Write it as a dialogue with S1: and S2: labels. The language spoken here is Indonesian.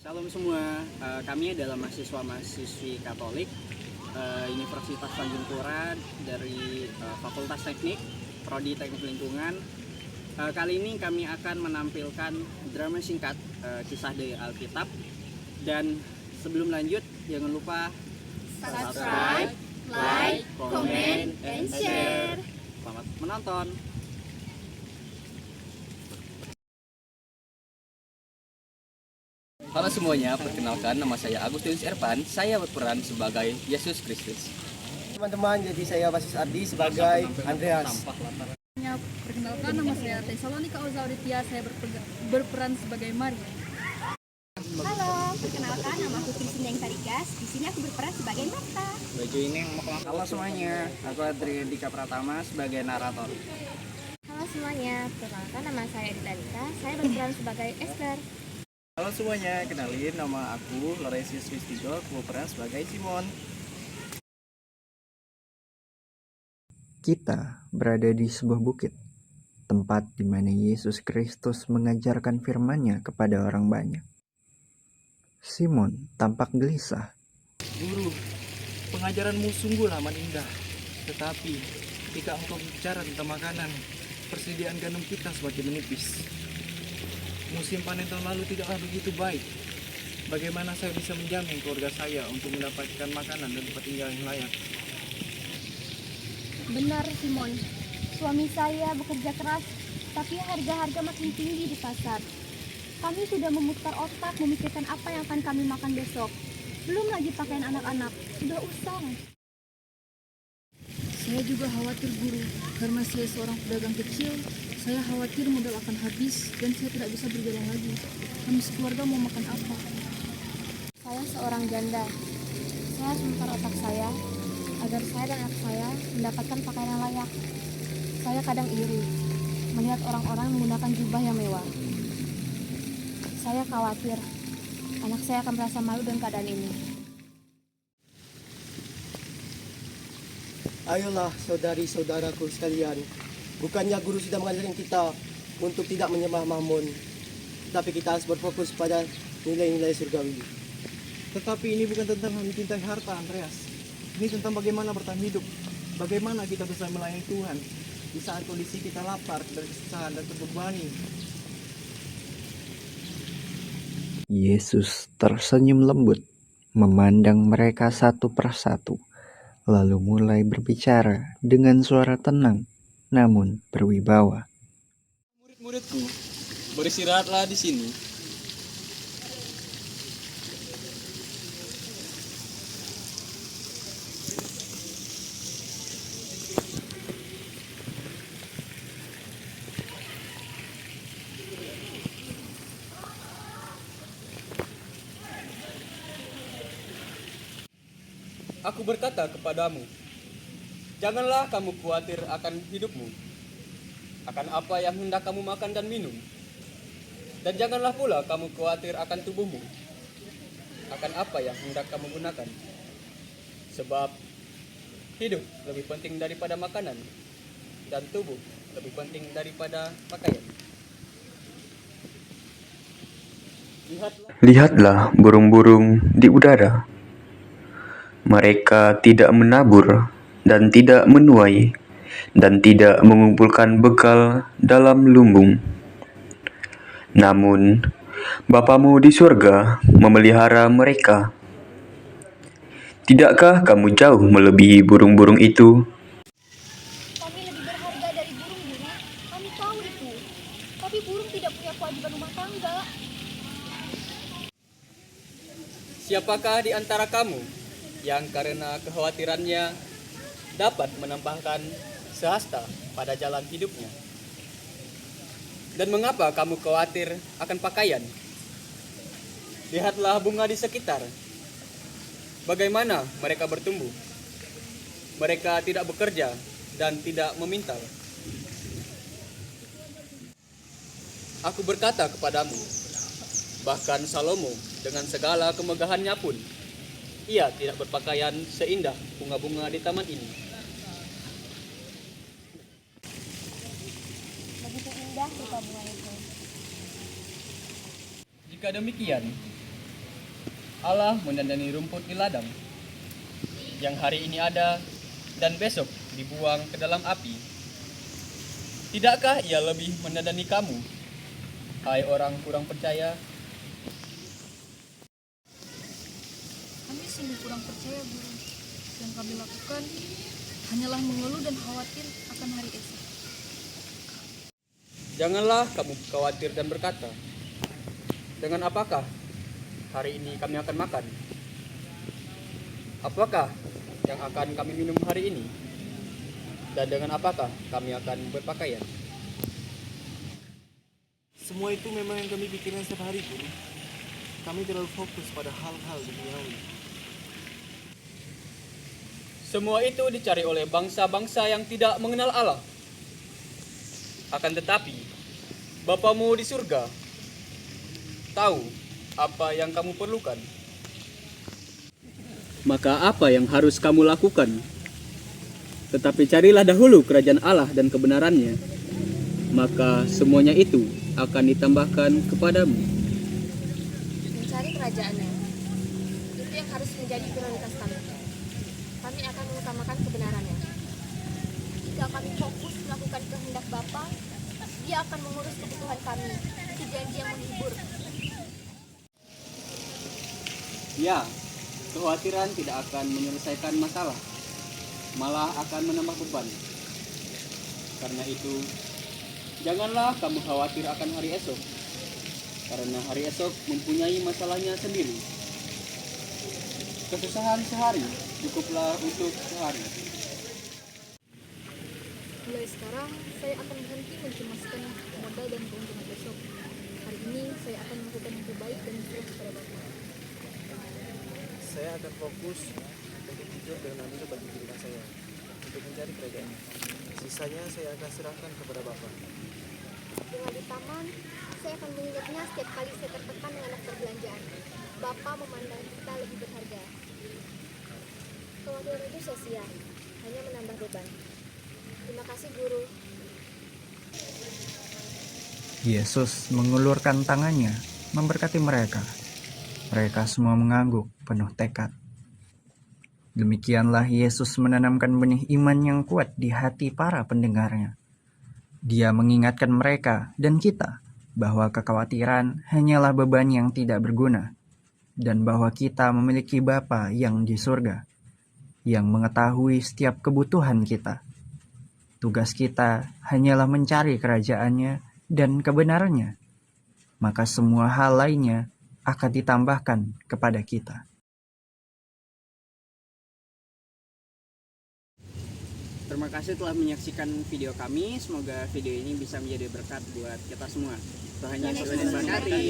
S1: Salam semua, kami adalah mahasiswa-mahasiswi Katolik Universitas Tanjung Pura dari Fakultas Teknik, Prodi Teknik Lingkungan. Kali ini kami akan menampilkan drama singkat kisah dari Alkitab. Dan sebelum lanjut, jangan lupa
S2: subscribe, like, comment, and share.
S1: Selamat menonton.
S3: Halo semuanya, perkenalkan nama saya Agustinus Ervan. Saya berperan sebagai Yesus Kristus.
S4: Teman-teman, jadi saya Basis Ardi sebagai Andreas.
S2: Perkenalkan, nama saya Tesalonika Ozauditia. Saya berperan sebagai Maria.
S5: Halo, perkenalkan nama aku Kristin Tarigas. Di sini aku berperan sebagai Marta.
S1: Baju ini halo semuanya, aku Adri Dika Pratama sebagai narator.
S5: Halo semuanya, perkenalkan nama saya Ditalita. Saya berperan sebagai Esther.
S4: Halo semuanya, kenalin nama aku Loresius Ristigo, aku berperan sebagai Simon.
S6: Kita berada di sebuah bukit, tempat di mana Yesus Kristus mengajarkan firman-Nya kepada orang banyak. Simon tampak gelisah.
S4: Guru, pengajaranmu sungguh amat indah. Tetapi ketika engkau bicara tentang makanan, persediaan gandum kita semakin menipis. Musim panen tahun lalu tidaklah begitu baik. Bagaimana saya bisa menjamin keluarga saya untuk mendapatkan makanan dan tempat tinggal yang layak?
S5: Benar Simon, suami saya bekerja keras, tapi harga-harga makin tinggi di pasar. Kami sudah memutar otak memikirkan apa yang akan kami makan besok. Belum lagi pakaian anak-anak, sudah usang.
S2: Saya juga khawatir guru, karena saya seorang pedagang kecil. Saya khawatir modal akan habis dan saya tidak bisa berjalan lagi. Kami sekeluarga mau makan apa?
S5: Saya seorang janda. Saya harus memutar otak saya agar saya dan anak saya mendapatkan pakaian yang layak. Saya kadang iri melihat orang-orang menggunakan jubah yang mewah. Saya khawatir anak saya akan merasa malu dengan keadaan ini.
S4: Ayolah saudari-saudaraku sekalian, bukannya guru sudah mengajarkan kita untuk tidak menyembah Mammon, tapi kita harus berfokus pada nilai-nilai surgawi. Tetapi ini bukan tentang mencintai harta, Andreas. Ini tentang bagaimana bertahan hidup, bagaimana kita bisa melayani Tuhan di saat kondisi kita lapar dan kesusahan dan terbebani.
S6: Yesus tersenyum lembut, memandang mereka satu persatu, lalu mulai berbicara dengan suara tenang namun berwibawa.
S3: Murid-muridku, beristirahatlah di sini. Aku berkata kepadamu, janganlah kamu khawatir akan hidupmu, akan apa yang hendak kamu makan dan minum. Dan janganlah pula kamu khawatir akan tubuhmu, akan apa yang hendak kamu gunakan. Sebab hidup lebih penting daripada makanan, dan tubuh lebih penting daripada pakaian.
S7: Lihatlah burung-burung di udara. Mereka tidak menabur dan tidak menuai dan tidak mengumpulkan bekal dalam lumbung. Namun, Bapamu di surga memelihara mereka. Tidakkah kamu jauh melebihi burung-burung itu?
S5: Kami lebih berharga dari burung-burung, kami tahu itu. Tapi burung tidak punya kewajiban rumah tangga.
S3: Siapakah di antara kamu yang karena kekhawatirannya dapat menambahkan sehasta pada jalan hidupnya? Dan mengapa kamu khawatir akan pakaian? Lihatlah bunga di sekitar. Bagaimana mereka bertumbuh? Mereka tidak bekerja dan tidak memintal. Aku berkata kepadamu, bahkan Salomo dengan segala kemegahannya pun, ia tidak berpakaian seindah bunga-bunga di taman ini.
S5: Begitu indah rupa bunga itu.
S3: Jika demikian, Allah mendandani rumput di ladang, yang hari ini ada dan besok dibuang ke dalam api. Tidakkah ia lebih mendandani kamu, hai orang kurang percaya?
S2: Kami sungguh kurang percaya, Guru. Yang kami lakukan hanyalah mengeluh dan khawatir akan hari esok.
S3: Janganlah kamu khawatir dan berkata, dengan apakah hari ini kami akan makan? Apakah yang akan kami minum hari ini? Dan dengan apakah kami akan berpakaian?
S4: Semua itu memang yang kami pikirkan setiap hari, Guru. Kami terlalu fokus pada hal-hal duniawi.
S3: Semua itu dicari oleh bangsa-bangsa yang tidak mengenal Allah. Akan tetapi, Bapamu di surga tahu apa yang kamu perlukan. Maka apa yang harus kamu lakukan? Tetapi carilah dahulu kerajaan Allah dan kebenarannya, maka semuanya itu akan ditambahkan kepadamu.
S5: Mencari kerajaannya, itu yang harus menjadi prioritas kami. Kami akan mengutamakan kebenarannya. Jika kami fokus melakukan kehendak Bapa, Dia akan mengurus kebutuhan kami. Itu janji yang menghibur.
S3: Ya, kekhawatiran tidak akan menyelesaikan masalah, malah akan menambah beban. Karena itu, janganlah kamu khawatir akan hari esok, karena hari esok mempunyai masalahnya sendiri. Kesusahan sehari cukuplah untuk sehari.
S2: Mulai sekarang, saya akan berhenti mencemaskan modal dan keuntungan besok. Hari ini, saya akan melakukan yang terbaik dan ikhlas kepada Bapak.
S4: Saya akan fokus untuk jujur dan adil bagi diri saya, untuk mencari kerajaan. Sisanya saya akan serahkan kepada Bapak.
S5: Dengan di taman, saya akan mengingatnya setiap kali saya tertekan dengan daftar belanjaan. Bapa memandang kita lebih berharga. Kekhawatiran itu sia-sia, hanya menambah beban. Terima kasih, Guru.
S6: Yesus mengulurkan tangannya, memberkati mereka. Mereka semua mengangguk penuh tekad. Demikianlah Yesus menanamkan benih iman yang kuat di hati para pendengarnya. Dia mengingatkan mereka dan kita bahwa kekhawatiran hanyalah beban yang tidak berguna, dan bahwa kita memiliki Bapa yang di surga, yang mengetahui setiap kebutuhan kita. Tugas kita hanyalah mencari kerajaannya dan kebenarannya, maka semua hal lainnya akan ditambahkan kepada kita.
S1: Terima kasih telah menyaksikan video kami. Semoga video ini bisa menjadi berkat buat kita semua. Tuhan Yesus memberkati.